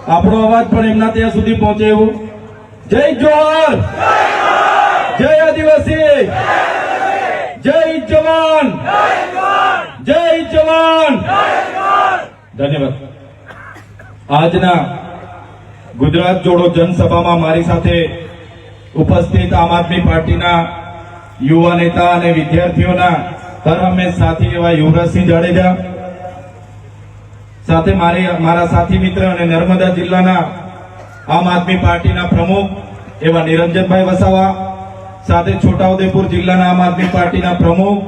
આપણો અવાજ પણ એમના ત્યાં સુધી પહોંચે એવું જય જોહર, જય આદિવાસી, જય જવાન, જય જવાન. ધન્યવાદ. આજના ગુજરાત જોડો જનસભામાં મારી સાથે ઉપસ્થિત આમ આદમી પાર્ટીના યુવા નેતા અને વિદ્યાર્થીઓના હર હંમેશ સાથી એવા યુવરાજસિંહ જાડેજા, સાથે મારા સાથી મિત્ર અને નર્મદા જિલ્લાના આમ આદમી પાર્ટીના પ્રમુખ એવા નિરંજનભાઈ વસાવા, સાથે છોટાઉદેપુર જિલ્લાના આમ આદમી પાર્ટીના પ્રમુખ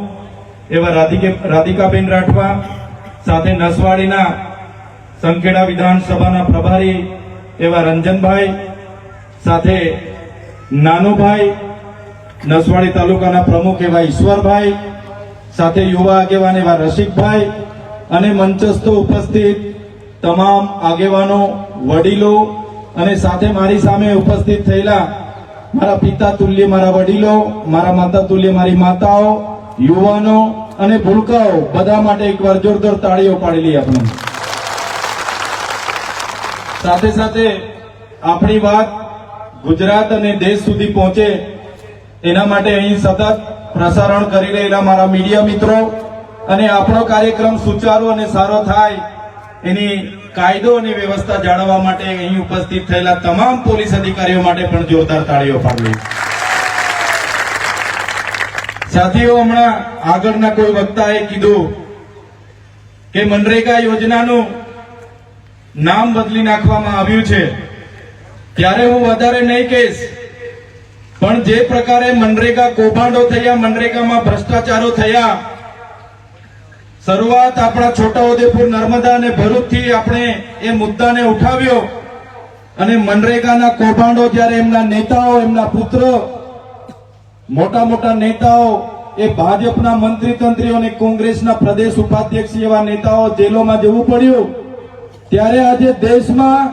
એવા રાધિકાબેન રાઠવા, સાથે નસવાડીના સંખેડા વિધાનસભાના પ્રભારી એવા રંજનભાઈ, સાથે નાનુભાઈ નસવાડી તાલુકાના પ્રમુખ એવા ઈશ્વરભાઈ, સાથે યુવા આગેવાન એવા રસિકભાઈ અને મંચસ્થ ઉપસ્થિત તમામ આગેવાનો, વડીલો અને સાથે મારી સામે ઉપસ્થિત થયેલા મારા પિતા તુલ્ય મારા વડીલો, મારા માતા તુલ્ય મારી માતાઓ, યુવાનો અને ભૂલકાઓ બધા માટે એકવાર જોરદાર તાળીઓ પાડી લઈએ આપણે. સાથે સાથે આપણી વાત ગુજરાત અને દેશ સુધી પહોંચે એના માટે અહીં સતત પ્રસારણ કરી રહેલા મારા મીડિયા મિત્રો અને આપણો કાર્યક્રમ સુચારુ અને સારો થાય એની કાયદો અને વ્યવસ્થા જાળવવા માટે અહીં ઉપસ્થિત થયેલા તમામ પોલીસ અધિકારીઓ માટે પણ જોરદાર તાળીઓ પાડવી. સાથીઓ, હમણાં આગળના કોઈ વક્તાએ કીધું કે મનરેગા યોજનાનું નામ બદલી નાખવામાં આવ્યું છે, ત્યારે હું વધારે નહીં કહીશ, પણ જે પ્રકારે મનરેગા કૌભાંડો થયા, મનરેગામાં ભ્રષ્ટાચારો થયા, શરૂઆત આપણા છોટાઉદેપુર, નર્મદા અને ભરૂચથી આપણે એ મુદ્દાને ઉઠાવ્યો અને મનરેગાના કૌભાંડો જ્યારે એમના નેતાઓ, એમના પુત્ર, મોટા મોટા નેતાઓ, એ ભાજપના મંત્રી તંત્રીઓ અને કોંગ્રેસના પ્રદેશ ઉપાધ્યક્ષ એવા નેતાઓ જેલોમાં જવું પડ્યું, ત્યારે આજે દેશમાં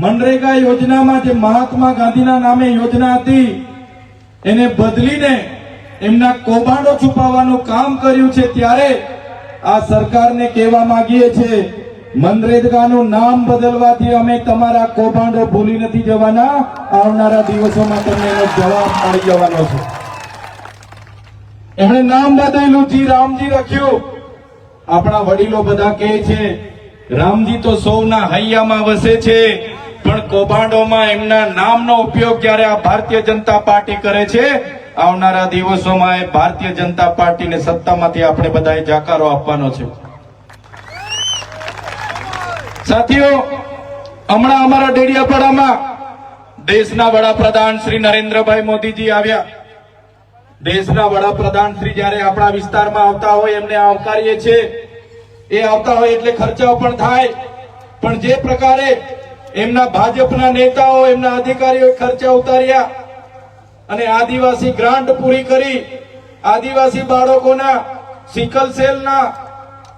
મનરેગા યોજનામાં જે મહાત્મા ગાંધીના નામે યોજના હતી એને બદલીને એમના કૌભાંડો છુપાવવાનું કામ કર્યું છે. ત્યારે આ સરકારને કહેવા માંગીએ છીએ, મનરેગાનું નામ બદલવાથી અમે તમારા કૌભાંડો ભૂલી નથી જવાના, આવનારા દિવસોમાં તમને એનો જવાબ મળી જવાનો છે. એમણે નામ બદલ્યું, જી રામજી રાખ્યું. આપણા વડીલો બધા કહે છે રામજી તો સૌના હૈયામાં વસે છે, પણ કૌભાંડોમાં એમના નામનો ઉપયોગ જ્યારે આ ભારતીય જનતા પાર્ટી કરે છે, આવનારા દિવસોમાં એ ભારતીય જનતા પાર્ટીને સત્તામાંથી આપણે બધાએ જાકારો આપવાનો છે. સાથીઓ, હમણાં અમારા ડેડિયાપાડામાં દેશના વડાપ્રધાન શ્રી નરેન્દ્રભાઈ મોદીજી આવ્યા. દેશના વડાપ્રધાન શ્રી જ્યારે આપણા વિસ્તારમાં આવતા હોય એમને આવકારીએ છીએ. એ આવતા હોય એટલે ખર્ચાઓ પણ થાય, પણ જે પ્રકારે એમના ભાજપના નેતાઓ, એમના અધિકારીઓ ખર્ચા ઉતાર્યા અને આદિવાસી ગ્રાન્ટ પૂરી કરી, આદિવાસી બાળકોના સિકલ સેલના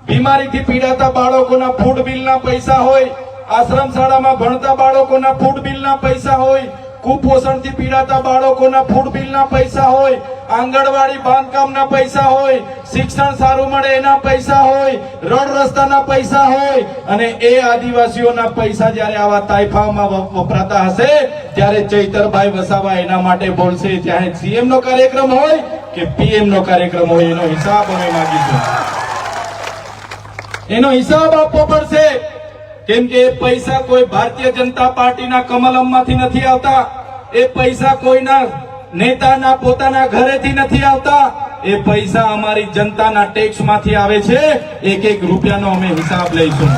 બીમારીથી પીડાતા બાળકોના ફૂડ બિલના પૈસા હોય, આશ્રમ શાળામાં ભણતા બાળકોના ફૂડ બિલના પૈસા હોય, કુપોષણથી પીડાતા બાળકોના ફૂડ બિલના પૈસા હોય, આંગણવાડી બાંધકામના પૈસા હોય, શિક્ષણ સારું મળે એના પૈસા હોય, રોડ રસ્તાના પૈસા હોય, અને એ આદિવાસીઓના પૈસા જ્યારે આવા તાઇફામાં વપરાતા હશે ત્યારે ચૈતરભાઈ વસાવા એના માટે બોલશે. ચાહે સીએમ નો કાર્યક્રમ હોય કે પીએમ નો કાર્યક્રમ હોય, એનો હિસાબ અમે માંગીશું. એનો હિસાબ આપવો પડશે, કેમ કે એ પૈસા કોઈ ભારતીય જનતા પાર્ટીના કમલમમાંથી નથી આવતા, એ પૈસા કોઈના નેતાના પોતાના ઘરેથી નથી આવતા, એ પૈસા અમારી જનતાના ટેક્સમાંથી આવે છે. એક એક રૂપિયાનો અમે હિસાબ લઈશું.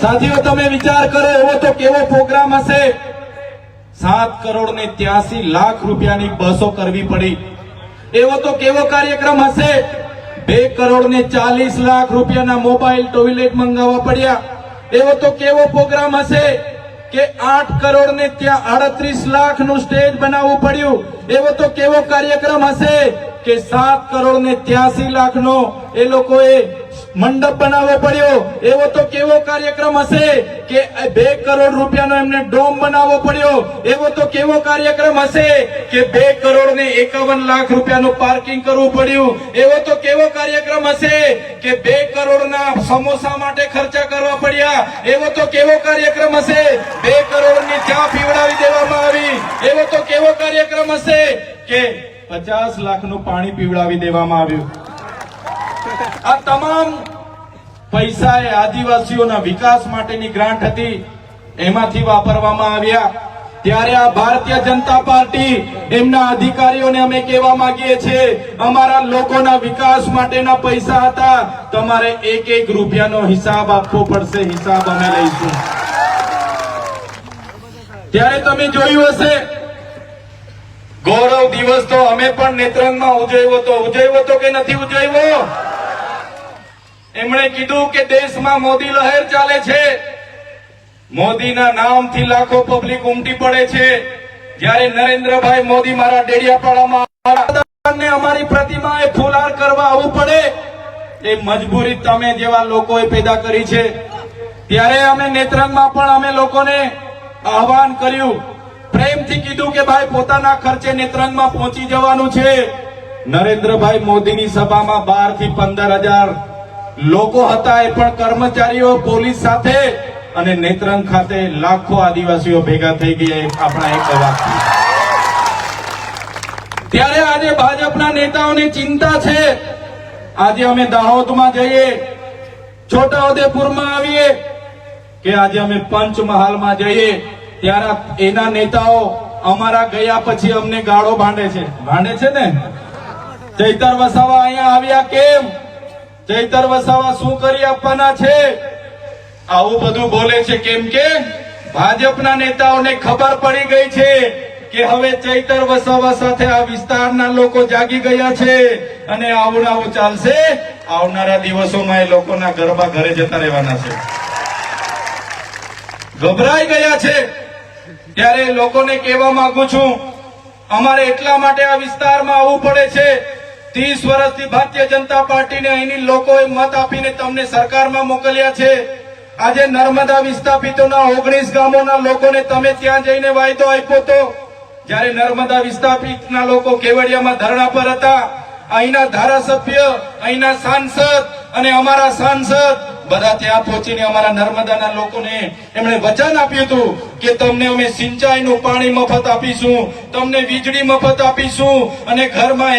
સાથીઓ, તમે વિચાર કરો, એવો તો કેવો પ્રોગ્રામ હશે? 7,83,00,000 રૂપિયાની બસો કરવી પડી. એવો તો કેવો કાર્યક્રમ હશે? 2,40,00,000 રૂપિયાના મોબાઈલ ટોયલેટ મંગાવવા પડ્યા. એવો તો કેવો પ્રોગ્રામ હશે કે 8,38,00,000 નું સ્ટેજ બનાવવું પડ્યું? એવો તો કેવો કાર્યક્રમ હશે કે 7,83,00,000 નો એ લોકોએ મંડપ બનાવવો પડ્યો, એવો તો કેવો કાર્યક્રમ હશે કે 2 કરોડ રૂપિયાનો એમને ડોમ બનાવવો પડ્યો, એવો તો કેવો કાર્યક્રમ હશે કે 2 કરોડ ને 51 લાખ રૂપિયાનું પાર્કિંગ કરવું પડ્યું, એવો તો કેવો કાર્યક્રમ હશે કે 2 કરોડના સમોસા માટે ખર્ચા કરવા પડ્યા, એવો તો કેવો કાર્યક્રમ હશે 2 કરોડની ચા પીવડાવી દેવામાં આવી, એવો તો કેવો કાર્યક્રમ હશે કે 50 લાખનું પાણી પીવડાવી દેવામાં આવ્યું. આ તમામ પૈસા એ આદિવાસીઓના વિકાસ માટેની ગ્રાન્ટ હતી, એમાંથી વાપરવામાં આવ્યા. ત્યારે આ ભારતીય જનતા પાર્ટી એમના અધિકારીઓને અમે કહેવા માંગીએ છીએ, અમારા લોકોના વિકાસ માટેના પૈસા હતા, તમારે 1-1 રૂપિયાનો હિસાબ આપવો પડશે, હિસાબ અમે લઈશું. ત્યારે તમે જોયું હશે ગૌરવ દિવસ તો અમે પણ નેત્રંગમાં ઉજવ્યો તો કે નથી ઉજવ્યો? એમણે કીધું કે દેશમાં મોદી લહેર ચાલે છે, મોદીના નામથી લાખો પબ્લિક ઉમટી પડે છે. જ્યારે નરેન્દ્રભાઈ મોદી મારા ડેડિયાપાડામાં અમારી પ્રતિમાએ ફુલહાર કરવા આવવું પડે, એ મજબૂરી તમે જેવા લોકોએ પેદા કરી છે. ત્યારે અમે નેત્રંગમાં પણ અમે લોકોને આહવાન કર્યું, પ્રેમથી કીધું કે ભાઈ પોતાના ખર્ચે નેત્રંગમાં પહોંચી જવાનું છે. નરેન્દ્રભાઈ મોદીની સભામાં 12 થી 15,000 લોકો હતા, એ પણ કર્મચારીઓ પોલીસ સાથે, અને નેત્રંગ ખાતે લાખો આદિવાસીઓ ભેગા થઈ ગયા, આપણા એક અવાજથી. ત્યારે આજે ભાજપના નેતાઓની ચિંતા છે, આજે અમે દાહોદમાં જઈએ, છોટાઉદેપુરમાં આવીએ, કે આજે અમે પંચમહાલમાં જઈએ, ત્યારે એના નેતાઓ અમારા ગયા પછી અમને ગાળો ભાંડે છે ને. ચૈતર વસાવા અહીંયા આવ્યા કેમ? ચૈતર વસાવા શું કરી આપવાના છે? આવું બધું બોલે છે કેમ કે ભાજપના નેતાઓને ખબર પડી ગઈ છે કે હવે ચૈતર વસાવા સાથે આ વિસ્તારના લોકો જાગી ગયા છે, અને આવું ચાલશે. આવનારા દિવસોમાં એ લોકોના ગરબા ઘરે જતા રહેવાના છે. ગભરાઈ ગયા છે. ત્યારે લોકોને કહેવા માંગુ છું, અમારે એટલા માટે આ વિસ્તારમાં આવવું પડે છે. 30 વર્ષથી ભારતીય જનતા પાર્ટીને અહીંની લોકોએ મત આપીને તમને સરકારમાં મોકલ્યા છે. આજે નર્મદા વિસ્થાપિતોના 19 ગામોના લોકોને તમે ત્યાં જઈને વાયદો આપ્યો હતો. જ્યારે નર્મદા વિસ્થાપિતના લોકો કેવડિયામાં ધરણા પર હતા, અહીંના ધારાસભ્ય, અહીંના સાંસદ અને અમારા સાંસદ બધા ત્યાં પહોંચીને અમારા નર્મદાના લોકોને એમણે વચન આપ્યું હતું કે તમને અમે સિંચાઈનું પાણી મફત આપીશું, તમને વીજળી મફત આપીશું, અને ઘરમાં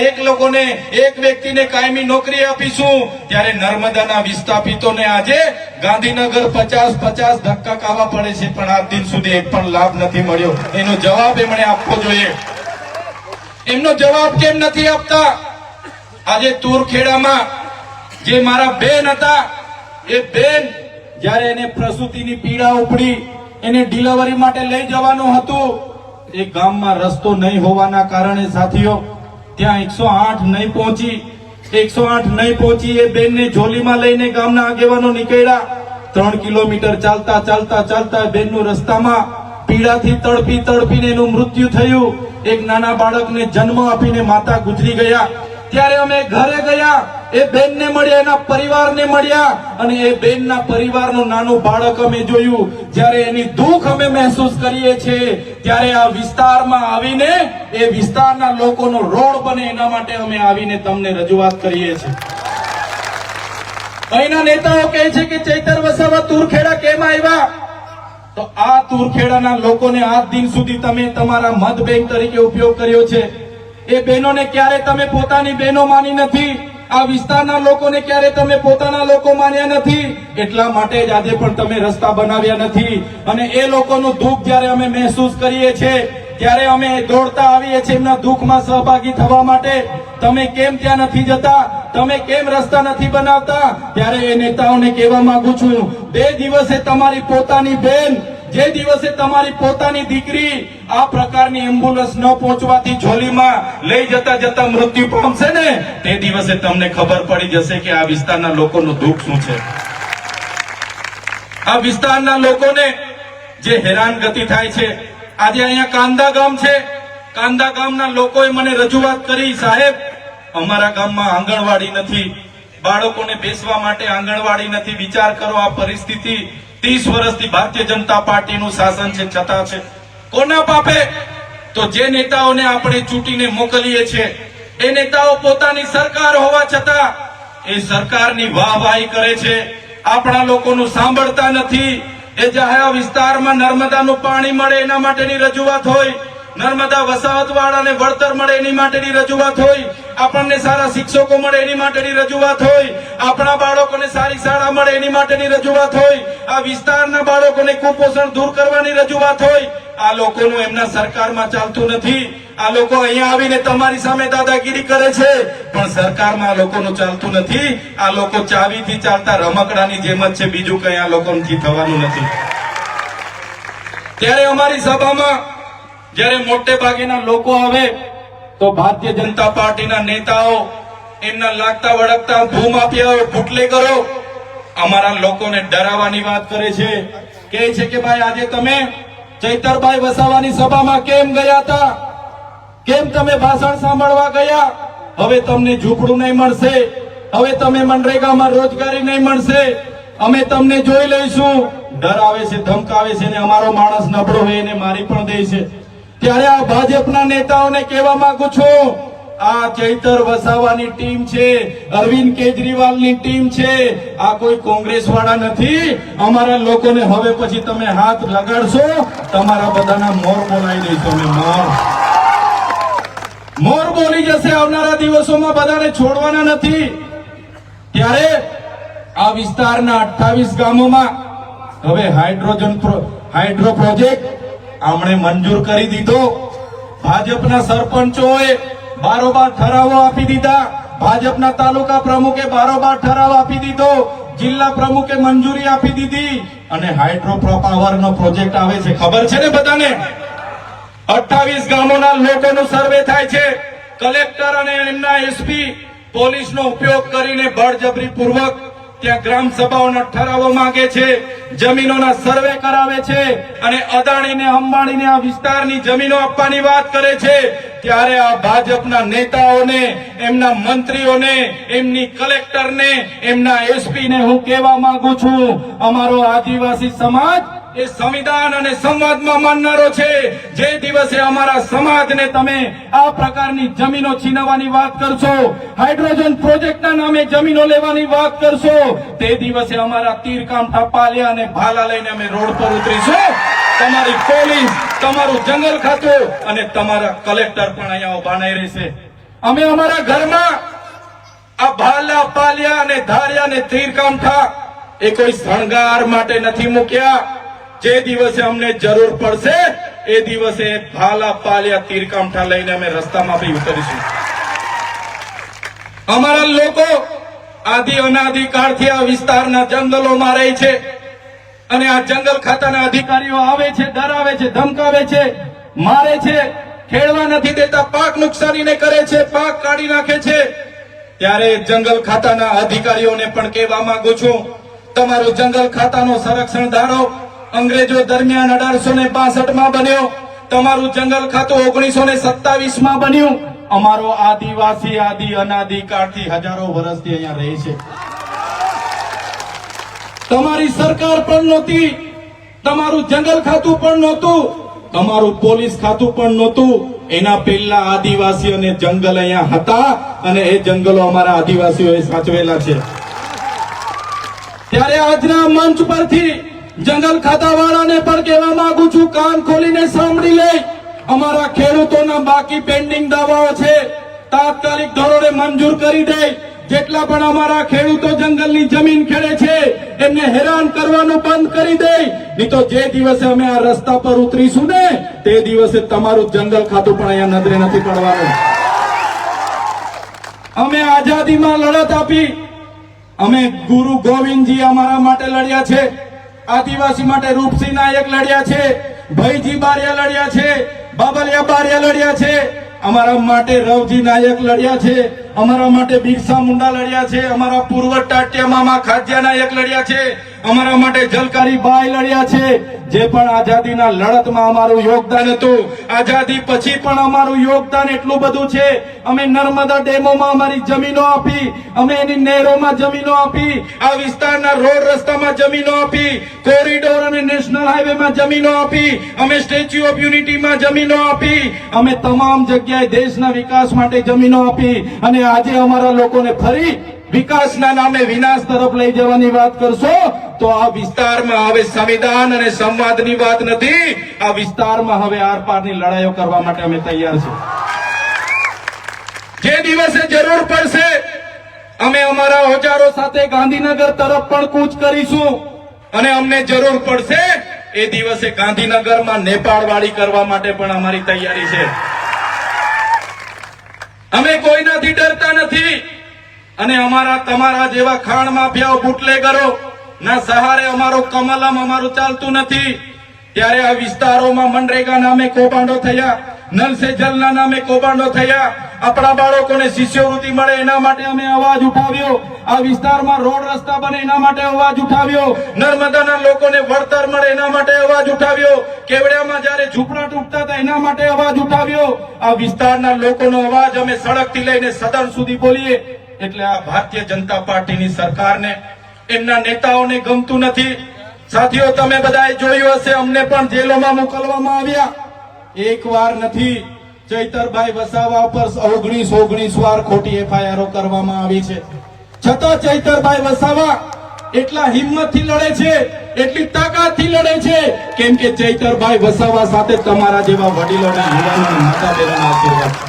એક વ્યક્તિને કાયમી નોકરી આપીશું. ત્યારે નર્મદાના વિસ્થાપિતોને આજે ગાંધીનગર 50 ધક્કા ખાવા પડે છે, પણ આજ દિન સુધી એક પણ લાભ નથી મળ્યો. એનો જવાબ એમણે આપવો જોઈએ. એમનો જવાબ કેમ નથી આપતા? આજે તુરખેડામાં જે મારા બેન હતા, એ બેન જ્યારે એને પ્રસૂતિની પીડા ઉપડી, એને ડિલિવરી માટે લઈ જવાનું હતું, એ ગામમાં રસ્તો નહીં હોવાના કારણે સાથીઓ ત્યાં 108 નહીં પહોંચી. એ બેનને ઝોલીમાં લઈને ગામના આગેવાનો નીકળ્યા. 3 કિલોમીટર ચાલતા બેનનું રસ્તામાં પીડાથી તડપીને એનું મૃત્યુ થયું. એક નાના બાળકને જન્મ આપીને માતા ગુજરી ગયા. ત્યારે અમે ઘરે ગયા, એ બેનને મળ્યા, એના પરિવારને મળ્યા, અને એ બેનના પરિવારનું નાનું બાળક અમે જોયું. જ્યારે એની દુઃખ અમે મહેસૂસ કરીએ છીએ, ત્યારે આ વિસ્તારમાં આવીને એ વિસ્તારના લોકોનો રોડ બને એના માટે અમે આવીને તમને રજૂઆત કરીએ છીએ. અહીંના નેતાઓ કહે છે કે ચૈતર વસાવા તુરખેડા કેમ આવ્યા? તો આ તુરખેડાના લોકોને આજ દિન સુધી તમે તમારા મત બેંક તરીકે ઉપયોગ કર્યો છે. એ બહેનોને ક્યારે તમે પોતાની બહેનો માની નથી, આ વિસ્તારના લોકોને ક્યારે તમે પોતાના લોકો માન્યા નથી. એટલા માટે જ આજે પણ તમે રસ્તા બનાવ્યા નથી. અને એ લોકોનું દુઃખ જ્યારે અમે મહેસૂસ કરીએ છીએ, ત્યારે અમે દોડતા આવીએ છીએ એમના દુઃખમાં સહભાગી થવા માટે. તમે કેમ ત્યાં નથી જતા? તમે કેમ રસ્તા નથી બનાવતા? ત્યારે એ નેતાઓને કહેવા માંગુ છું, 2 દિવસે તમારી પોતાની બેન, જે દિવસે તમારી પોતાની દીકરી આ પ્રકારની એમ્બ્યુલન્સ ન પહોંચવાથી ઝોલીમાં લઈ જતા મૃત્યુ પામશે ને, તે દિવસે તમને ખબર પડી જશે કે આ વિસ્તારના લોકોનું દુઃખ શું છે. આ વિસ્તારના લોકોને જે હેરાનગતિ થાય છે. આજે અહીંયા કાંદા ગામ છે, કાંદા ગામના લોકોએ મને રજૂઆત કરી, સાહેબ અમારા ગામમાં આંગણવાડી નથી, બાળકોને બેસવા માટે આંગણવાડી નથી. વિચાર કરો આ પરિસ્થિતિ 30 વર્ષથી ભારતીય જનતા પાર્ટીનું શાસન છે છતાં છે. કોના પાપે? તો જે નેતાઓને આપણે ચૂંટીને મોકલીએ છીએ એ નેતાઓ પોતાની સરકાર હોવા છતાં એ સરકારની વાહવાહી કરે છે, આપણા લોકોનું સાંભળતા નથી. એ જાહેર વિસ્તારમાં નર્મદાનું પાણી મળે એના માટેની રજૂઆત હોય, નર્મદા વસાહતવાળાને વળતર મળે એની માટેની રજૂઆત હોય, આપણને સારા શિક્ષકો મળે એની માટેની રજૂઆત હોય, આપણા બાળકોને સારી શાળા મળે એની માટેની રજૂઆત હોય, આ વિસ્તારના બાળકોને કુપોષણ દૂર કરવાની રજૂઆત હોય. આ લોકોનું એમના સરકારમાં ચાલતું નથી. આ લોકો અહીંયા આવીને તમારી સામે દાદાગીરી કરે છે, પણ સરકારમાં આ લોકોનું ચાલતું નથી. આ લોકો ચાવીથી ચાલતા રમકડાની જેમ જ છે, બીજું કઈ આ લોકોથી થવાનું નથી. ત્યારે અમારી સભામાં જ્યારે મોટે ભાગેના લોકો આવે તો ભારતીય જનતા પાર્ટીના નેતાઓ એમના લાગતા વળગતા ભૂમાફિયાઓ બુટલેગરો અમારા લોકોને ડરાવવાની વાત કરે છે. કહે છે કે ભાઈ આજે તમે ચૈતરભાઈ વસાવાની સભામાં કેમ ગયા હતા, કેમ તમે ભાષણ સાંભળવા ગયા? હવે તમને ઝૂંપડું નહીં મળશે, હવે તમે મનરેગામાં રોજગારી નહીં મળશે, અમે તમને જોઈ લઈશું. ડરાવે છે, ધમકાવે છે ને અમારો માણસ નબળો હોય એને મારી પણ દે છે. ત્યારે આ ભાજપના નેતાઓને કહેવા માંગુ છું, આ ચૈતર વસાવાની ટીમ છે, અરવિંદ કેજરીવાલની ટીમ છે, આ કોઈ કોંગ્રેસ વાળા નથી. અમારા લોકોને હવે પછી તમે હાથ લગાડશો, તમારા બધાના મોર બોલાવી દઈશું. અમે મોર બોલી જશે આવનારા દિવસોમાં, બધાને છોડવાના નથી. ત્યારે આ વિસ્તારના 28 ગામોમાં હવે હાઇડ્રો પ્રોજેક્ટ આમણે મંજૂર કરી દીધો. ભાજપના સરપંચોએ બારોબાર ઠરાવો આપી દીધા, ભાજપના તાલુકા પ્રમુખે બારોબાર ઠરાવ આપી દીધો, જિલ્લા પ્રમુખે મંજૂરી આપી દીધી અને હાઇડ્રો પાવરનો પ્રોજેક્ટ આવે છે. ખબર છે ને બધાને? 28 ગામોના લોકોનું સર્વે થાય છે. કલેક્ટર અને એમના એસપી પોલીસનો ઉપયોગ કરીને બળજબરી પૂર્વક ત્યાં ગ્રામ સભાઓના ઠરાવો માંગે છે, જમીનોના સર્વે કરાવે છે અને અદાણીને અંબાણીને આ વિસ્તારની જમીનો આપવાની વાત કરે છે. ત્યારે આ ભાજપના નેતાઓને, એમના મંત્રીઓને, એમની કલેક્ટરને, એમના એસપીને હું કહેવા માંગુ છું, અમારો આદિવાસી સમાજ એ સંવિધાન અને સંવાદમાં માનનારો છે. જે દિવસે અમારા સમાજને તમે આ પ્રકારની જમીનો છીનવવાની વાત કરશો, હાઇડ્રોજન પ્રોજેક્ટના નામે જમીનો લેવાની વાત કરશો, તે દિવસે અમારા તીરકામઠા, પાલિયા અને ભાલા લઈને અમે રોડ પર ઉતરીશું. તમારી પોલીસ, તમારું જંગલ ખાતું અને તમારા કલેક્ટર પણ અહીંયા ઉભા નહીં રહેશે. અમે અમારા ઘરમાં આ ભાલા, પાલિયા અને ધારિયા અને તીરકામઠા એ કોઈ શણગાર માટે નથી મૂક્યા. જે દિવસે અમને જરૂર પડશે એ દિવસે ભાલા, પાલિયા, તીરકામઠા લઈને અમે રસ્તામાં બી ઉતરીશું. અમારા લોકો આદિ અનાદિ કાળથી આ વિસ્તારના જંગલોમાં રહે છે અને આ જંગલ ખાતાના અધિકારીઓ આવે છે, ડરાવે છે, ધમકાવે છે, મારે છે, ખેડવા નથી દેતા, પાક નુકસાનીને કરે છે, પાક કાઢી નાખે છે. ત્યારે જંગલ ખાતાના અધિકારીઓને પણ કહેવા માંગુ છું, તમારું જંગલ ખાતાનો સંરક્ષણ ધારો અંગ્રેજો દરમિયાન 1862 માં બન્યો, તમારું જંગલ ખાતું 1927 માં બન્યું. અમારો આદિવાસી આદિ અનાદિ કાળથી હજારો વર્ષથી અહીંયા રહે છે. તમારી સરકાર પણ નહોતી, તમારું જંગલ ખાતું પણ નહોતું, તમારું પોલીસ ખાતું પણ નહોતું. એના પહેલા આદિવાસી અને જંગલ અહીંયા હતા અને એ જંગલો અમારા આદિવાસીઓએ સાચવેલા છે. ત્યારે આજના મંચ પરથી જંગલ ખાતાવાળાને પણ કહેવા માંગુ છું, કાન ખોલીને સાંભળી લે. અમારા ખેડૂતોના બાકી પેન્ડિંગ દાવાઓ છે તાત્કાલિક ધોરણે મંજૂર કરી દે. જેટલા પણ અમારા ખેડૂતો જંગલની જમીન ખેડે છે એમને હેરાન કરવાનું બંધ કરી દે. નહીં તો જે દિવસે અમે આ રસ્તા પર ઉતરીશું ને તે દિવસે તમારું જંગલ ખાતું પણ અહીંયા નજરે નથી પડવાનું. અમે આઝાદીમાં લડત આપી, અમે ગુરુ ગોવિંદજી અમારા માટે લડ્યા છે, આદિવાસી માટે રૂપસિંહ નાયક લડ્યા છે, ભાઈજી બારિયા લડ્યા છે, બાબલિયા બારિયા લડ્યા છે, અમારા માટે રવજી નાયક લડ્યા છે, અમારા માટે બિરસા મુંડા લડ્યા છે, અમારા પૂર્વ ટાટિયા મામા ખાદ્યા નાયક લડ્યા છે, અમારા માટે જલકારી બાઈ લડ્યા છે, જે પણ આઝાદીના લડતમાં અમારું યોગદાન હતું. આઝાદી પછી પણ અમારું યોગદાન એટલું બધું છે, અમે નર્મદા ડેમોમાં અમારી જમીનો આપી, અમે એની નહેરોમાં જમીનો આપી, આ વિસ્તારના રોડ રસ્તામાં જમીનો આપી, કોરિડોર અને નેશનલ હાઈવેમાં જમીનો આપી, અમે સ્ટેચ્યુ ઓફ યુનિટીમાં જમીનો આપી, અમે તમામ જગ્યાએ દેશના વિકાસ માટે જમીનો આપી. અને આજે અમારા લોકોને ફરી વિકાસના નામે વિનાશ તરફ લઈ જવાની વાત કરશો તો આ વિસ્તારમાં હવે સંવિધાન અને સંવાદની વાત નથી, આ વિસ્તારમાં હવે આરપારની લડાઈઓ કરવા માટે અમે તૈયાર છીએ. જે દિવસે જરૂર પડશે અમે અમારા ઓજારો સાથે ગાંધીનગર તરફ પણ કૂચ કરીશું, અને અમને જરૂર પડશે એ દિવસે ગાંધીનગરમાં નેપાળવાડી કરવા માટે પણ અમારી તૈયારી છે. અમે કોઈનાથી ડરતા નથી, અને અમારા તમારા જેવા ખાણ માફિયાઓ બુટલેગરો ના સહારે અમારો કમલમ અમારું ચાલતું નથી. ત્યારે આ વિસ્તારોમાં મનરેગા નામે કૌભાંડો થયા, નલ સે જલના નામે કૌભાંડો થયા, આપણા બાળકોને શિષ્યવૃત્તિ મળે એના માટે અમે અવાજ ઉઠાવ્યો, આ વિસ્તારમાં રોડ રસ્તા બને એના માટે અવાજ ઉઠાવ્યો, નર્મદાના લોકોને વળતર મળે એના માટે અવાજ ઉઠાવ્યો, કેવડિયામાં જ્યારે ઝૂંપડા તૂટતા હતા એના માટે અવાજ ઉઠાવ્યો. આ વિસ્તારના લોકોનો અવાજ અમે સડકથી લઈને સદન સુધી બોલીએ. એટલે આ ભારતીય જનતા પાર્ટીની સરકારને, એમના નેતાઓને ગમતું નથી. સાથીઓ, તમે બધાએ જોયું હશે, અમને પણ જેલોમાં મોકલવામાં આવ્યા. એક વાર નથી, ચૈતરભાઈ વસાવા પર 19 વાર ખોટી એફઆઈઆર કરવામાં આવી છે. છતાં ચૈતરભાઈ વસાવા એટલા હિંમતથી લડે છે, એટલી તાકાતથી લડે છે, કેમ કે ચૈતરભાઈ વસાવા સાથે તમારા જેવા વડીલોના યુવાનોના માતા બહેનોના આશીર્વાદ છે.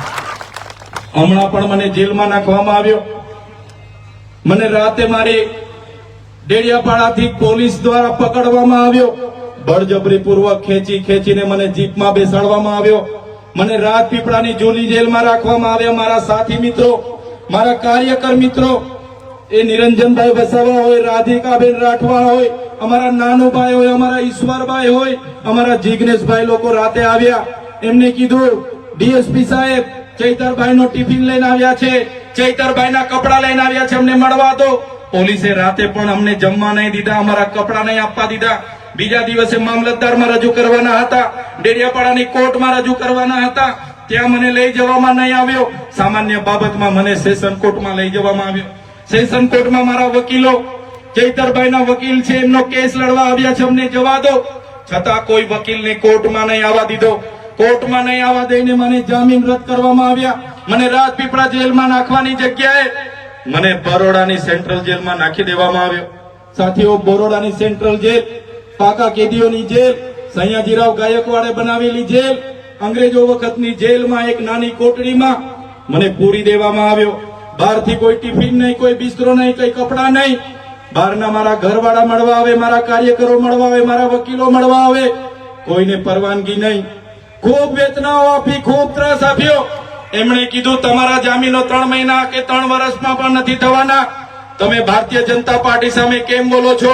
હમણાં પણ મને જેલમાં નાખવામાં આવ્યો. મને રાતે મારી ડેડિયાપાડાથી પોલીસ દ્વારા પકડવામાં આવ્યો, બળજબરીપૂર્વક ખેંચીને મને જીપમાં બેસાડવામાં આવ્યો. મને રાજપીપળાની જૂની જેલમાં રાખવામાં આવ્યા. મારા સાથી મિત્રો, મારા કાર્યકર મિત્રો, એ નિરંજનભાઈ વસાવા હોય, રાધિકાબેન રાઠવા હોય, અમારા નાનુભાઈ હોય, અમારા ઈશ્વરભાઈ હોય, અમારા જિગ્નેશભાઈ લોકો રાતે આવ્યા. એમને કીધું, ડીએસપી સાહેબ ચૈતરભાઈનો ટિફિન લઈને આવ્યા છે, ચૈતરભાઈના કપડા લઈને આવ્યા છે, અમને મળવા દો. પોલીસે રાતે પણ અમને જમવા નહીં દીધા, અમારા કપડા નહીં આપવા દીધા. બીજા દિવસે મામલતદારમાં રજૂ કરવાના હતા, ડેડિયાપાડાની કોર્ટમાં રજૂ કરવાના હતા, ત્યાં મને લઈ જવામાં નહીં આવ્યો. સામાન્ય બાબતમાં મને સેશન કોર્ટમાં લઈ જવામાં આવ્યો. સેશન કોર્ટમાં મારા વકીલો, ચૈતરભાઈના વકીલ છે, એમનો કેસ લડવા આવ્યા છે, અમને જવા દો. છતાં કોઈ વકીલને કોર્ટમાં નહીં આવવા દીધો. કોર્ટમાં નહીં આવવા દઈને મને જામીન રદ કરવામાં આવ્યા. મને રાજપીપળા જેલમાં નાખવાની જગ્યાએ મને બરોડાની સેન્ટ્રલ જેલમાં નાખી દેવામાં આવ્યો. સાથીઓ, બરોડાની સેન્ટ્રલ જેલ પાકા કેદીઓની જેલ, સયાજીરાવ ગાયકવાડે બનાવેલી જેલ, અંગ્રેજો વખતની જેલમાં એક નાની કોટડીમાં મને પૂરી દેવામાં આવ્યો. બહારથી કોઈ ટિફિન નહીં, કોઈ બિસ્તરો નહીં, કઈ કપડા નહીં. બહારના મારા ઘરવાળા મળવા આવે, મારા કાર્યકરો મળવા આવે, મારા વકીલો મળવા આવે, કોઈને પરવાનગી નહીં. ખૂબ વેતનાઓ આપી, ખૂબ ત્રાસ આપ્યો. એમણે કીધું, તમારા જામીનો 3 મહિના કે 3 વર્ષમાં પણ નથી થવાના. તમે ભારતીય જનતા પાર્ટી સામે કેમ બોલો છો?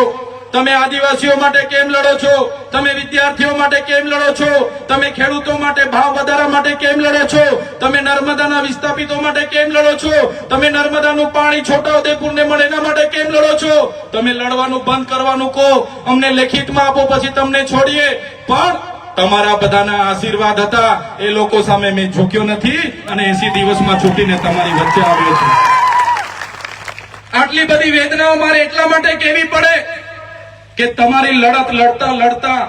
તમે આદિવાસીઓ માટે કેમ લડો છો? તમે વિદ્યાર્થીઓ માટે કેમ લડો છો? તમે ખેડૂતો માટે ભાવ વધારા માટે કેમ લડો છો? તમે નર્મદાના વિસ્થાપિતો માટે કેમ લડો છો? તમે નર્મદાનું પાણી છોટાઉદેપુરને મળે એના માટે કેમ લડો છો? તમે લડવાનું બંધ કરવાનું કહો, અમને લેખિતમાં આપો, પછી તમને છોડીએ. પણ તમારા બધાના આશીર્વાદ હતા, એ લોકો સામે મેં ઝૂક્યો નથી, અને 80 દિવસમાં છૂટીને તમારી વચ્ચે આવ્યો છું. આટલી બધી વેદનાઓ મારે એટલા માટે કેવી પડે કે તમારી લડત લડતા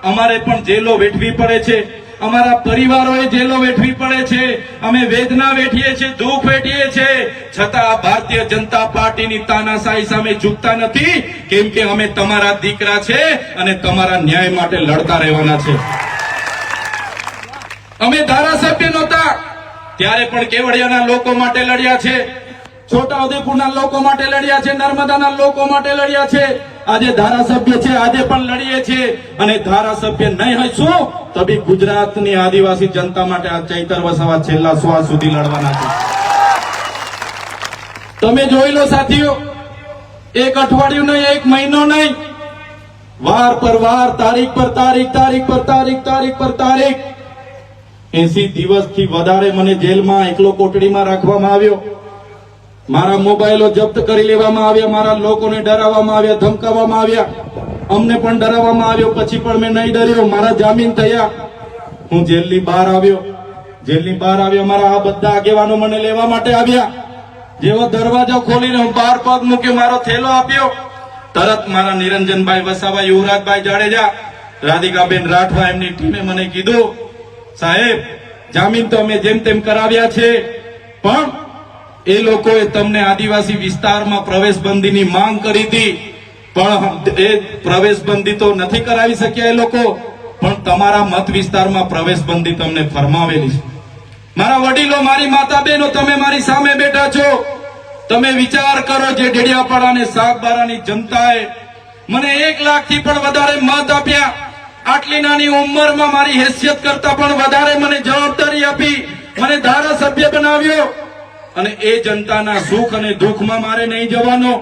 અમારે પણ જેલો વેઠવી પડે છે, અમારા પરિવારોએ જેલો વેઠવી પડે છે, અમે વેદના વેઠીએ છીએ, દુઃખ વેઠીએ છીએ. છતાં ભારતીય જનતા પાર્ટીની તાનાશાહી સામે ઝૂકતા નથી, કેમ કે અમે તમારા દીકરા છે અને તમારા ન્યાય માટે લડતા રહેવાના છે. અમે ધારાસભ્ય નહોતા ત્યારે પણ કેવડિયાના લોકો માટે લડ્યા છે, છોટાઉદેપુરના લોકો માટે લડ્યા છે, નર્મદાના લોકો માટે લડ્યા છે. આજે ધારાસભ્ય છે, આજે પણ લડીએ છીએ, અને ધારાસભ્ય નહીં હશું તો બી ગુજરાતની આદિવાસી જનતા માટે આ ચૈતર વસાવા છેલ્લા શ્વાસ સુધી લડવાના છે. તમે જોઈ લો સાથીઓ, એક અઠવાડિયું નહીં, એક મહિનો નહીં, વાર પર વાર, તારીખ પર તારીખ, તારીખ પર તારીખ, તારીખ પર તારીખ, 80 દિવસથી વધારે મને જેલમાં એકલો કોટડીમાં રાખવામાં આવ્યો. મારા મોબાઈલો જપ્ત કરી લેવામાં આવ્યા, મારા લોકોને ડરાવવામાં આવ્યા, ધમકાવવામાં આવ્યા, અમને પણ ડરાવવામાં આવ્યો. પછી પણ મેં નહીં ડર્યો. મારા જામીન થયા. હું જેલની બહાર આવ્યો. મારા આ બધા આગેવાનો મને લેવા માટે આવ્યા. જેવો દરવાજો ખોલીને હું બહાર પગ મૂક્યો, મારો થેલો આપ્યો, તરત મારા નિરંજનભાઈ વસાવા, યુવરાજભાઈ જાડેજા, રાધિકાબેન રાઠવા એમની ટીમે મને કીધું, સાહેબ જામીન તો અમે જેમ તેમ કરાવ્યા છે, પણ એ લોકોએ તમને આદિવાસી વિસ્તારમાં પ્રવેશબંધીની માંગ કરી હતી, પણ એ પ્રવેશબંધી તો નથી કરાવી શક્યા એ લોકો, પણ તમારા મત વિસ્તારમાં પ્રવેશબંધી તમને ફરમાવેલી છે. મારા વડીલો, મારી માતા બહેનો, તમે મારી સામે બેઠા છો. તમે વિચાર કરો, જે ડેડિયાપાડા અને સાગબારાની જનતાએ મને 1 લાખથી પણ વધારે મત આપ્યા, આટલી નાની ઉંમરમાં મારી હેસિયત કરતા પણ વધારે મને જવાબદારી આપી, મને ધારાસભ્ય બનાવ્યો, અને એ જનતાના સુખ અને દુઃખમાં મારે નહીં જવાનો.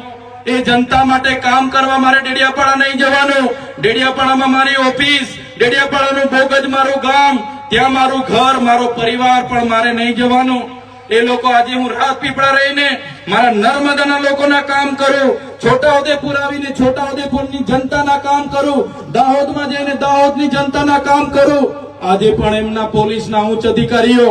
એ જનતા માટે કામ કરવા મારે ડેડિયાપાડા નહીં જવાનું. ડેડિયાપાડામાં મારી ઓફિસ, ડેડિયાપાડાનું બોગજ મારું ગામ, ત્યાં મારું ઘર, મારો પરિવાર પણ મારે નહીં જવાનું. એ લોકો આજે હું રાજપીપળા રહીને મારા નર્મદાના લોકોના કામ કરું, છોટાઉદેપુર આવીને છોટાઉદેપુરની જનતાના કામ કરું, દાહોદમાં જઈને દાહોદની જનતાના કામ કરું. આજે પણ એમના પોલીસના ઉચ્ચ અધિકારીઓ,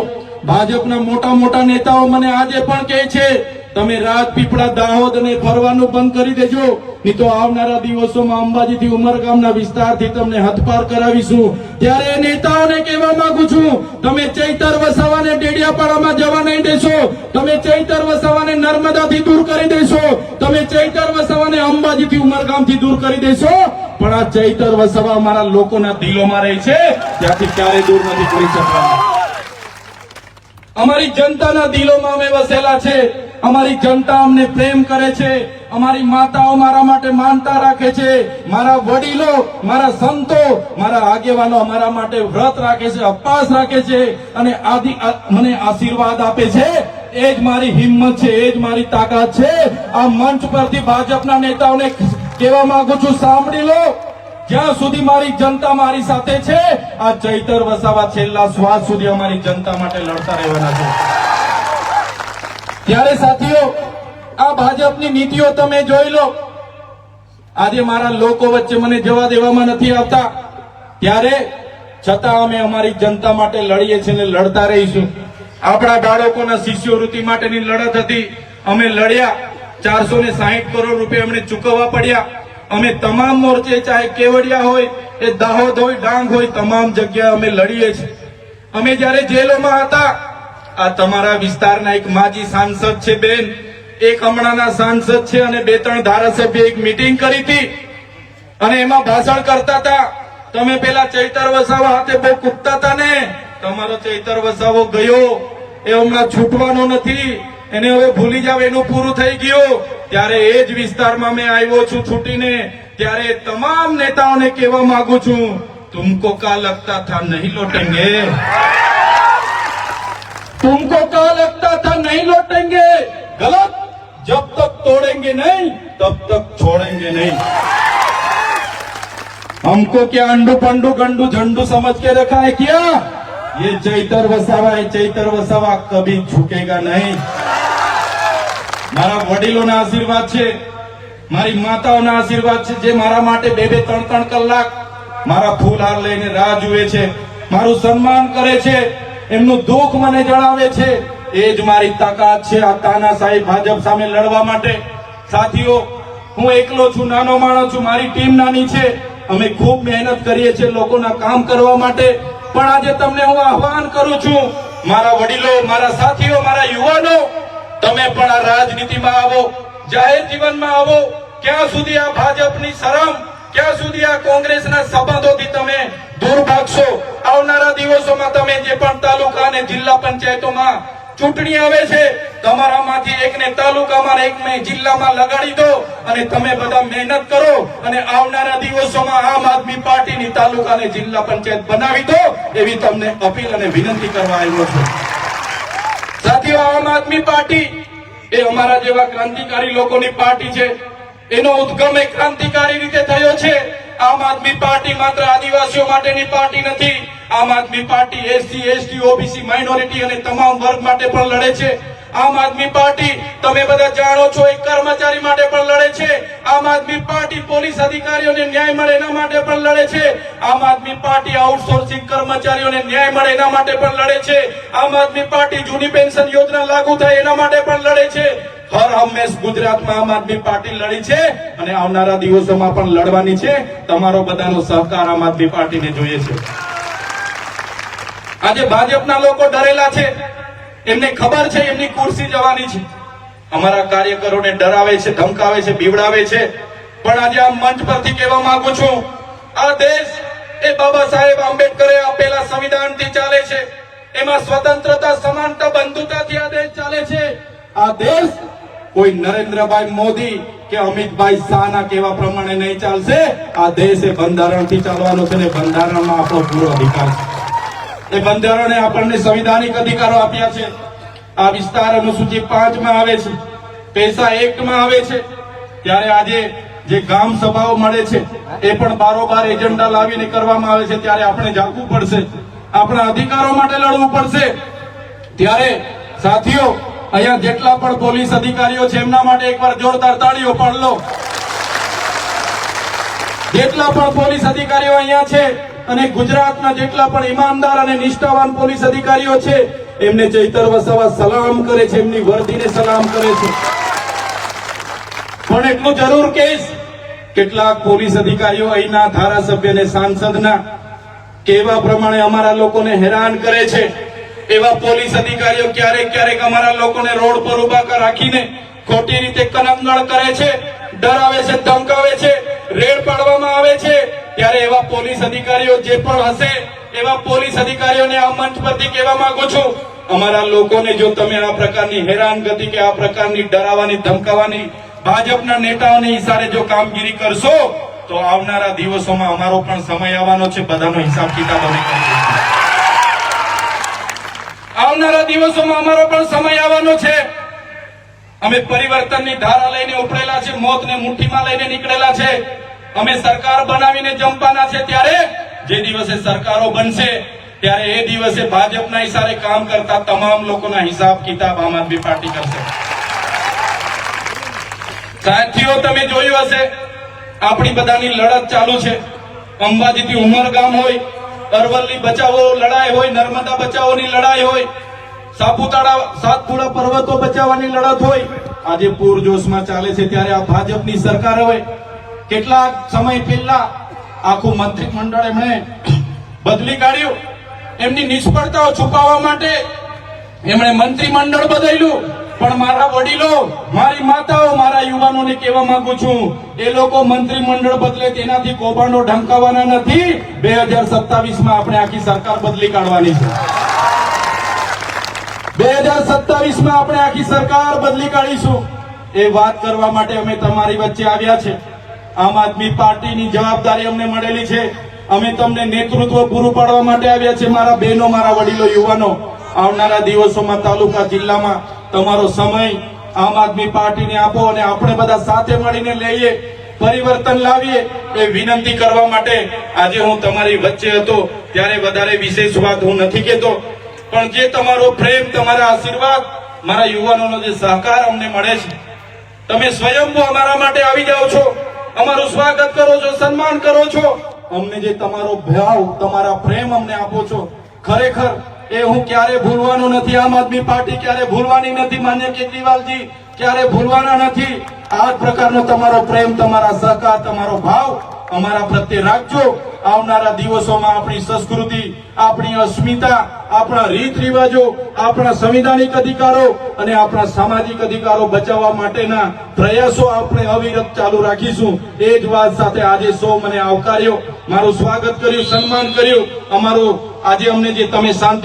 ભાજપના મોટા મોટા નેતાઓ મને આજે પણ કહે છે, તમે રાજપીપળા દાહોદને ફરવાનું બંધ કરી દેજો, નહીં તો આવનારા દિવસોમાં અંબાજીથી ઉમરગામના વિસ્તારથી તમને હથપાર કરાવીશું. ત્યારે એ નેતાઓને કહેવા માંગુ છું, તમે ચૈતર વસાવાને ડેડિયાપાડામાં જવા નહીં દેશો, તમે ચૈતર વસાવાને નર્મદાથી દૂર કરી દેશો, તમે ચૈતર વસાવાને અંબાજીથી ઉમરગામથી દૂર કરી દેશો, પણ આ ચૈતર વસાવા અમારા લોકોના દિલોમાં રહે છે, ત્યાંથી ક્યારે દૂર નથી કરી શકતા. અમારી જનતાના દિલોમાં અમે વસેલા છે. અમારી જનતા અમને પ્રેમ કરે છે. અમારી માતાઓ મારા માટે માનતા રાખે છે. મારા વડીલો, મારા સંતો, મારા આગેવાનો અમારા માટે વ્રત રાખે છે, ઉપવાસ રાખે છે, અને મને આશીર્વાદ આપે છે. એ જ મારી હિંમત છે, એ જ મારી તાકાત છે. આ મંચ પરથી ભાજપના નેતાઓને કહેવા માંગુ છું, સાંભળી લો, જ્યાં સુધી મારી જનતા મારી સાથે છે, આ ચૈતર વસાવા છેલ્લા શ્વાસ સુધી અમારી જનતા માટે લડતા રહેવાના છે. ત્યારે સાથીઓ, આ ભાજપની નીતિઓ તમે જોઈ લો. આજે મારા લોકો વચ્ચે મને જવા દેવામાં નથી આવતા, ત્યારે છતાં અમે અમારી જનતા માટે લડીએ છીએ અને લડતા રહીશું. આપણા બાળકોના શિષ્યવૃત્તિ માટેની લડત હતી, અમે લડ્યા. 460 કરોડ રૂપિયા અમને ચૂકવવા પડ્યા. અમે તમામ મોરચે, ચાહે કેવડિયા હોય, એ દાહોદ હોય, ડાંગ હોય, તમામ જગ્યાએ અમે લડીએ છીએ. અમે જયારે જેલોમાં હતા, આ તમારા વિસ્તારના એક માજી સાંસદ છે બેન, એક હમણાંના સાંસદ છે, અને 2-3 ધારાસભ્ય એક મીટિંગ કરી હતી, અને એમાં ભાષણ કરતા હતા. તમે પેલા ચૈતર વસાવા હાથે બહુ કૂદતા હતા ને, તમારો ચૈતર વસાવો ગયો, એ હમણાં છૂટવાનો નથી, એને હવે ભૂલી જાવ, એનું પૂરું થઈ ગયું. ત્યારે એ જ વિસ્તારમાં મેં આવ્યો છું છૂટીને. ત્યારે તમામ નેતાઓને કહેવા માંગુ છું, તુમકો કા લગતા થા નહીં લौटेंगे, तुमको क्या लगता था नहीं लौटेंगे, गलत. जब तक तोड़ेंगे नहीं तब तक छोड़ेंगे नहीं. हमको क्या अंडू पंडू गंडू झंडू समझ के रखा है क्या? ये चैतर वसावा है, चैतर वसावा कभी झुकेगा नहीं. મારા વડીલોના આશીર્વાદ છે, મારી માતાઓના આશીર્વાદ છે, જે મારા માટે 2-3 કલાક મારા ફૂલહાર લઈને રાહ જુએ છે, મારું સન્માન કરે છે, એમનું દુઃખ મને જણાવે છે. એ જ મારી તાકાત છે આ તાનાશાહી ભાજપ સામે લડવા માટે. સાથીઓ, હું એકલો છું, નાનો માણસ છું, મારી ટીમ નાની છે. અમે ખૂબ મહેનત કરીએ છીએ લોકોના કામ કરવા માટે. પણ આજે તમને હું આહ્વાન કરું છું, મારા વડીલો, મારા સાથીઓ, મારા યુવાનો, તમે પણ આ રાજનીતિમાં આવો, જાહેર જીવનમાં આવો. ક્યાં સુધી આ ભાજપની શરમ, ક્યાં સુધી આ કોંગ્રેસના સંબંધોથી તમે દૂર ભાગશો? આવનારા દિવસોમાં તમે જે પણ તાલુકા અને જિલ્લા પંચાયતોમાં ચૂંટણી આવે છે, તમારામાંથી એકને તાલુકામાં, એકને જિલ્લામાં લગાડી દો, અને તમે બધા મહેનત કરો, અને આવનારા દિવસોમાં આમ આદમી પાર્ટીની તાલુકા અને જિલ્લા પંચાયત બનાવી દો, એવી તમને અપીલ અને વિનંતી કરવા આવ્યો છું. સાથીઓ, આમ આદમી પાર્ટી એ અમારા જેવા ક્રાંતિકારી લોકોની પાર્ટી છે. એનો ઉદ્ગમ એક ક્રાંતિકારી રીતે થયો છે. આમ આદમી પાર્ટી માત્ર આદિવાસીઓ માટેની પાર્ટી નથી. Aam Aadmi Party SC, ST, OBC, minority અને તમામ વર્ગ માટે પણ લડે છે. આમ આદમી પાર્ટી તમે બધા જાણો છો એક કર્મચારી માટે પણ લડે છે. આમ આદમી પાર્ટી પોલીસ અધિકારીઓને ન્યાય મળે એના માટે પણ લડે છે. આમ આદમી પાર્ટી આઉટસોર્સિંગ કર્મચારીઓને ન્યાય મળે એના માટે પણ લડે છે. આમ આદમી પાર્ટી જૂની પેન્શન યોજના લાગુ થાય એના માટે પણ લડે છે. હર હંમેશ ગુજરાતમાં આમ આદમી પાર્ટી લડી છે અને આવનારા દિવસોમાં પણ લડવાની છે. તમારો બધાનો સહકાર આમ આદમી પાર્ટીને જોઈએ છે. આજે ભાજપના લોકો ડરેલા છે, એમને ખબર છે એમની ખુરશી જવાની છે. અમારા કાર્યકરોને ડરાવે છે, ધમકાવે છે, બીવડાવે છે. પણ આજે આ મંચ પરથી કહેવા માંગુ છું, આ દેશ એ બાબા સાહેબ આંબેડકરે આપેલા સંવિધાનથી ચાલે છે. એમાં સ્વતંત્રતા, સમાનતા, બંધુતાથી આ દેશ ચાલે છે. આ દેશ કોઈ નરેન્દ્રભાઈ મોદી કે અમિતભાઈ શાહના કહેવા પ્રમાણે નહીં ચાલશે. આ દેશ એ બંધારણથી ચાલવાનો છે ને બંધારણમાં આપણો પૂરો અધિકાર છે. એ બંધારણે આપણને સંવિધાનિક અધિકારો આપ્યા છે. આ વિસ્તાર અનુસૂચિ 5 માં આવે છે, પૈસા એક્ટમાં આવે છે. ત્યારે આજે જે ગામ સભાઓ મળે છે એ પણ બારોબાર એજન્ડા લાવીને કરવામાં આવે છે. ત્યારે આપણે જાગવું પડશે, આપણા અધિકારો માટે લડવું પડશે. ત્યારે સાથીઓ, અહીંયા જેટલા પણ પોલીસ અધિકારીઓ છે એમના માટે એકવાર જોરદાર તાળીઓ પાડ લો. જેટલા પણ પોલીસ અધિકારીઓ અહીંયા છે અને ગુજરાતના જેટલા પણ ઈમાનદાર અને નિષ્ઠાવાન પોલીસ અધિકારીઓ છે એમને ચૈતર વસાવા સલામ કરે છે, એમની વર્દીને સલામ કરે છે. પણ એટલું જરૂર કહીશ, કેટલાક પોલીસ અધિકારીઓ અહીંના ધારાસભ્ય અને સાંસદના કહેવા પ્રમાણે અમારા લોકોને હેરાન કરે છે. એવા પોલીસ અધિકારીઓ ક્યારેક ક્યારેક અમારા લોકોને રોડ પર ઉભા રાખીને ખોટી રીતે કનંગળ કરે છે, ડરાવે છે, ધમકાવે છે, રેડ પાડવામાં આવે છે. ત્યારે એવા પોલીસ અધિકારીઓ જે પણ હશે એવા પોલીસ અધિકારીઓને આ મંચ પરથી કહેવા માંગુ છું, અમારા લોકોને જો તમે આ પ્રકારની હેરાનગતિ કે આ પ્રકારની ડરાવવાની, ધમકાવવાની ભાજપના નેતાઓને ઈશારે જો કામગીરી કરશો તો આવનારા દિવસોમાં અમારો પણ સમય આવવાનો છે. બધાનો હિસાબ કિતાબ અમે કરીશું. આવનારા દિવસોમાં અમારો પણ સમય આવવાનો છે. અમે પરિવર્તનની ધારા લઈને ઉપડેલા છે, મોતને મુઠ્ઠીમાં લઈને નીકળેલા છે. અમે સરકાર બનાવીને જંપવાના છે. ત્યારે જે દિવસે સરકારો બનશે ત્યારે એ દિવસે ભાજપના ઈશારે કામ કરતા તમામ લોકોના હિસાબ કિતાબ આમ આદમી પાર્ટી કરશે. સાથીઓ, તમે જોયું હશે આપણી બધાની લડત ચાલુ છે. અંબાજીથી ઉમરગામ હોય, અરવલ્લી બચાવો લડાઈ હોય, નર્મદા બચાવોની લડાઈ હોય, સાતપુડા પર્વતો બચાવવાની લડત હોય, આજે પૂરજોશમાં ચાલે છે. ત્યારે આ ભાજપની સરકાર હોય, કેટલાક સમય પહેલા આખું મંત્રીમંડળ એમણે બદલી કાઢ્યું. એમની નિષ્ફળતાઓ છુપાવવા માટે એમણે મંત્રીમંડળ બદલ્યું. પણ મારા વડીલો, મારી માતાઓ, મારા યુવાનોને કહેવા માંગુ છું, એ લોકો મંત્રીમંડળ બદલે તેનાથી કૌભાંડો ઢંકાવવાના નથી. 2027 માં આપણે આખી સરકાર બદલી કાઢવાની છે. 2027 માં આપણે આખી સરકાર બદલી કાઢીશું. એ વાત કરવા માટે અમે તમારી વચ્ચે આવ્યા છે. આમ આદમી પાર્ટીની જવાબદારી અમને મળેલી છે. અમે તમને નેતૃત્વ પૂરું પાડવા માટે આવ્યા છે. મારા બહેનો, મારા વડીલો, યુવાનો, આવનારા દિવસોમાં તાલુકા જિલ્લામાં તમારો સમય આમ આદમી પાર્ટીને આપો અને આપણે બધા સાથે મળીને લઈએ, પરિવર્તન લાવીએ એ વિનંતી કરવા માટે આજે હું તમારી વચ્ચે હતો. ત્યારે વધારે વિશેષ વાત હું નથી કહેતો, પણ જે તમારો પ્રેમ, તમારા આશીર્વાદ, મારા યુવાનોનો જે સહકાર અમને મળે છે, તમે સ્વયંભૂ અમારા માટે આવી જાઓ છો, અમારું સ્વાગત કરો છો, સન્માન કરો છો. અમને જે તમારો ભાવ, તમારા પ્રેમ અમને આપો છો, ખરેખર એ હું ક્યારે ભૂલવાનું નથી. આમ આદમી પાર્ટી ક્યારે ભૂલવાની નથી. માન્ય કેજરીવાલજી ક્યારે ભૂલવાના નથી. આ પ્રકારનો તમારો પ્રેમ, તમારા સહકાર, તમારો ભાવ અમારા પ્રત્યે રાખજો. આવનારા દિવસોમાં આપણી સંસ્કૃતિ, આપણી અસ્મિતા, આપણા રીત રિવાજો, આપણા સંવિધાનિક અધિકારો અને આપણા સામાજિક અધિકારો બચાવવા માટેના પ્રયાસો આપણે અવિરત ચાલુ રાખીશું. એ જ વાત સાથે આજે સૌ મને આવકાર્યો, મારું સ્વાગત કર્યું, સન્માન કર્યું. અમારું આજે અમને જે તમે શાંતિ